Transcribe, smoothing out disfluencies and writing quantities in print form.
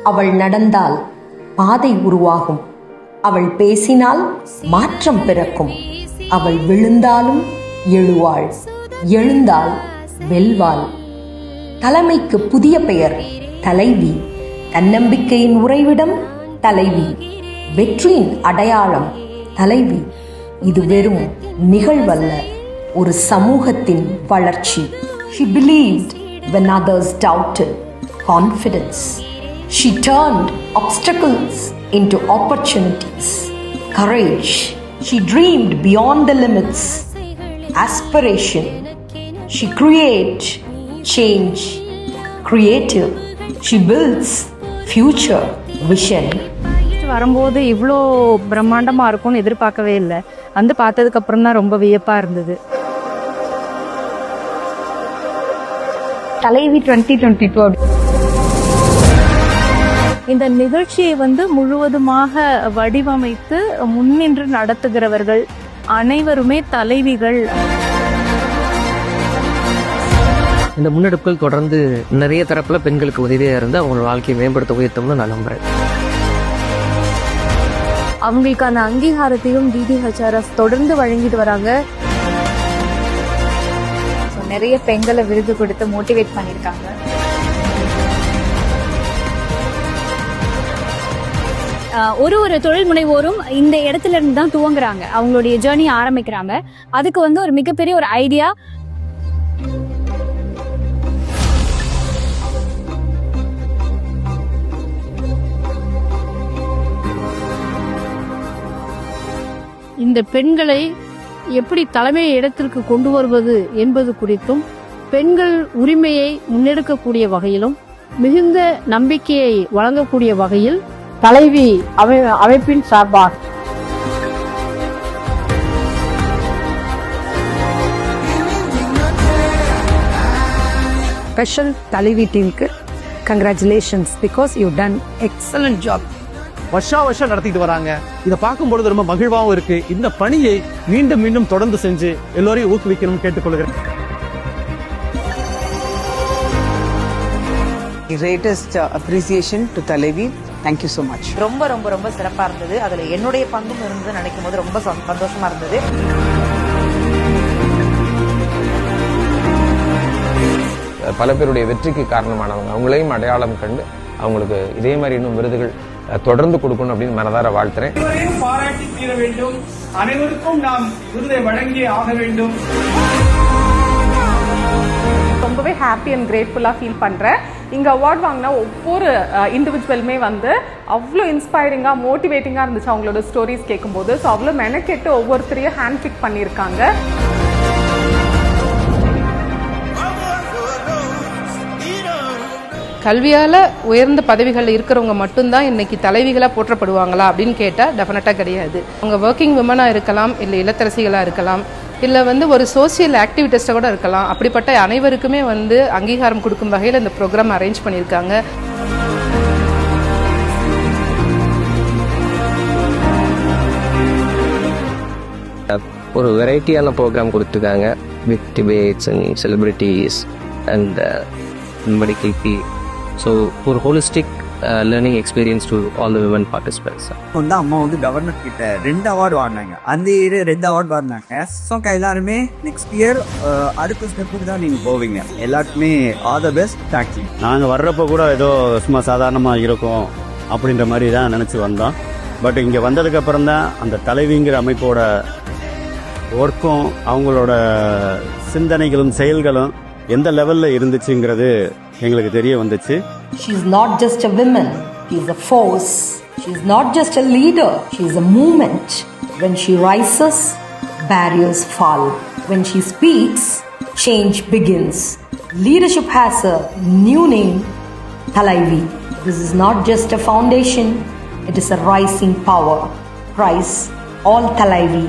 அவள் நடந்தால் பாதை உருவாகும். அவள் பேசினால் மாற்றம் பிறக்கும். அவள் விழுந்தாலும் எழுவாள், எழுந்தால் வெல்வாள். தலைமைக்கு புதிய பெயர் தலைவி. தன்னம்பிக்கையின் உறைவிடம் தலைவி. வெற்றியின் அடையாளம் தலைவி. இது வெறும் நிகழ்வல்ல, ஒரு சமூகத்தின் வளர்ச்சி. She believed when others doubted. Confidence. She turned obstacles into opportunities. Courage. She dreamed beyond the limits. Aspiration. She creates change. Creative. She builds future vision. வரும்போது இவ்வளோ பிரம்மாண்டமாக இருக்கும்னு எதிர்பார்க்கவே இல்லை. வந்து பார்த்ததுக்கு அப்புறம் தான் ரொம்ப வியப்பாக இருந்தது. தலைவி 2022 இந்த நிகழ்ச்சியை முழுவதுமாக வடிவமைத்து முன்னின்று நடத்துகிறவர்கள் அனைவருமே தலைவிகள். இந்த முன்னெடுப்புகள் தொடர்ந்து நிறைய தரப்புல பெண்களுக்கு உதவியாக இருந்து அவங்களோட வாழ்க்கையை மேம்படுத்த உயர்த்தம்னு நான் நம்புறேன். அவங்களுக்கான அங்கீகாரத்தையும் DDHRS தொடர்ந்து வழங்கிட்டு வராங்க. நிறைய பெண்களை விருது கொடுத்து மோட்டிவேட் பண்ணியிருக்காங்க. ஒரு தொழில் முனைவோரும் இந்த இடத்துல இருந்து தான் துவங்குறாங்க, அவங்களுடைய ஜேர்னி ஆரம்பிக்கிறாங்க. அதுக்கு ஒரு மிகப்பெரிய ஒரு ஐடியா. இந்த பெண்களை எப்படி தலைமை இடத்திற்கு கொண்டு வருவது என்பது குறித்தும், பெண்கள் உரிமையை முன்னெடுக்கக்கூடிய வகையிலும் மிகுந்த நம்பிக்கையை வழங்கக்கூடிய வகையில் தலைவி அமைப்பின் சார்பாக ஸ்பெஷல் தலைவி டீமுக்கு congratulations, because you done excellent job. வருஷம் நடத்திட்டு வராங்க. இதை பார்க்கும் பொழுது ரொம்ப மகிழ்வாகவும் இருக்கு. இந்த பணியை மீண்டும் மீண்டும் தொடர்ந்து செஞ்சு எல்லோரையும் ஊக்குவிக்கணும்னு கேட்டுக்கொள்கிறேன். Greatest appreciation to Thalevi. Thank you so much. ரொம்ப ரொம்ப ரொம்ப சிறப்பா இருந்தது. அதுல என்னுடைய பங்கும் இருந்து நினைக்கும் போது ரொம்ப சந்தோஷமா இருந்தது. பல பேருடைய வெற்றிக்கு காரணமானவங்க, அவங்களையும் அடையாளம் கண்டு அவங்களுக்கு இதே மாதிரி இன்னும் விருதுகள் தொடர்ந்து கொடுக்கணும் அப்படின்னு மனதார வாழ்த்துறேன். பாராட்டி தீர வேண்டும். அனைவருக்கும் நாம் விருதை வழங்கி ஆக வேண்டும். ரொம்பவே ஹாப்பி அண்ட் கிரேட்ஃபுல்லாக ஃபீல் பண்ணுறேன். இங்கே அவார்ட் வாங்கினா ஒவ்வொரு இண்டிவிஜுவலுமே அவ்வளோ இன்ஸ்பைரிங்காக மோட்டிவேட்டிங்காக இருந்துச்சு அவங்களோட ஸ்டோரிஸ் கேட்கும்போது. ஸோ அவ்வளோ மெனக்கெட்டு ஒவ்வொருத்தரையும் ஹேண்ட் பிக் பண்ணியிருக்காங்க. கல்வியால் உயர்ந்த பதவிகளில் இருக்கிறவங்க மட்டும்தான் இன்னைக்கு தலைவிகளாக போற்றப்படுவாங்களா அப்படின்னு கேட்டால் டெஃபினட்டாக கிடையாது. அவங்க ஒர்க்கிங் விமனாக இருக்கலாம், இல்லை இல்லத்தரசிகளாக இருக்கலாம், இல்லை ஒரு சோசியல் ஆக்டிவிட்டிஸ்டாக கூட இருக்கலாம். அப்படிப்பட்ட அனைவருக்குமே அங்கீகாரம் கொடுக்கும் வகையில் இந்த ப்ரோக்ராம் அரேஞ்ச் பண்ணியிருக்காங்க. ஒரு வெரைட்டியான ப்ரோக்ராம் கொடுத்துருக்காங்க, with debates and celebrities and medical fee. So ஒரு holistic learning experience to all the women participants. அம்மா கவர்னர் கிட்ட 2 அவார்டு வாங்கினாங்க. அந்த இயர் 2 அவார்டு வாங்கினாங்க. ஸோ எல்லாருமே நெக்ஸ்ட் இயர் அடுத்த ஸ்டெப்புக்கு தான் நீங்கள் போவீங்க. எல்லாருக்குமே ஆல் த பெஸ்ட். தேங்க்யூ. நாங்கள் வர்றப்போ கூட ஏதோ சும்மா சாதாரணமாக இருக்கும் அப்படின்ற மாதிரி தான் நினச்சி வந்தோம். பட் இங்கே வந்ததுக்கு அப்புறம் தான் அந்த தலைவிங்கிற அமைப்போட ஒர்க்கும் அவங்களோட சிந்தனைகளும் செயல்களும் எந்த லெவல்ல இருந்துச்சுங்கிறது எங்களுக்கு தெரிய வந்துச்சு. She is not just a woman, she is a force. She is not just a leader, she is a movement. When she rises, barriers fall. When she speaks, change begins. Leadership has a new name, Thalaivi. This is not just a foundation, it is a rising power. Rise, all Thalaivi.